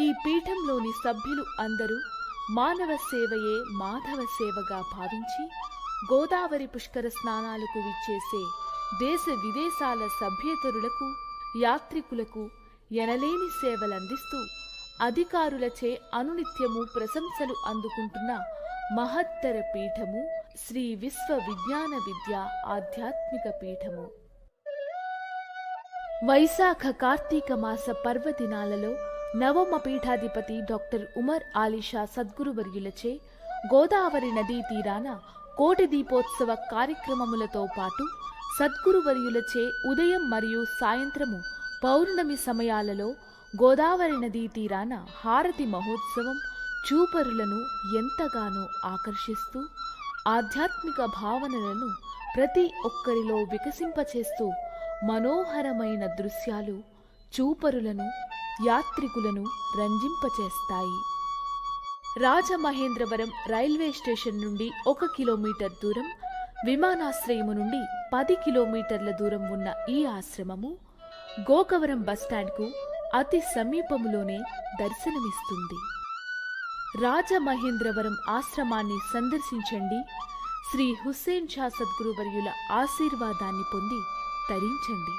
ఈ పీఠంలోని సభ్యులు అందరూ మానవ సేవయే మాధవ సేవగా భావించి గోదావరి పుష్కర స్నానాలకు విచ్చేసే దేశ విదేశాల సభ్యేతరులకు, యాత్రికులకు ఎనలేని సేవలందిస్తూ అధికారులచే అనునిత్యము ప్రశంసలు అందుకుంటున్న మహత్తర పీఠము శ్రీ విశ్వ విజ్ఞాన విద్యా ఆధ్యాత్మిక పీఠము. వైశాఖ కార్తీక మాస పర్వదినాలలో నవమ పీఠాధిపతి డాక్టర్ ఉమర్ ఆలీషా సద్గురువర్యులచే గోదావరి నదీ తీరాన కోటి దీపోత్సవ కార్యక్రమములతో పాటు సద్గురువర్యులచే ఉదయం మరియు సాయంత్రము పౌర్ణమి సమయాలలో గోదావరి నదీ తీరాన హారతి మహోత్సవం చూపరులను ఎంతగానో ఆకర్షిస్తూ ఆధ్యాత్మిక భావనలను ప్రతి ఒక్కరిలో వికసింపచేస్తూ మనోహరమైన దృశ్యాలు చూపరులను, యాత్రికులను రంజింపచేస్తాయి. రాజమహేంద్రవరం రైల్వే స్టేషన్ నుండి 1 కిలోమీటర్ దూరం, విమానాశ్రయము నుండి 10 కిలోమీటర్ల దూరం ఉన్న ఈ ఆశ్రమము గోకవరం బస్టాండ్కు అతి సమీపములోనే దర్శనమిస్తుంది. రాజమహేంద్రవరం ఆశ్రమాన్ని సందర్శించండి. శ్రీ హుస్సేన్ షా సద్గురువర్యుల ఆశీర్వాదాన్ని పొంది తరించండి.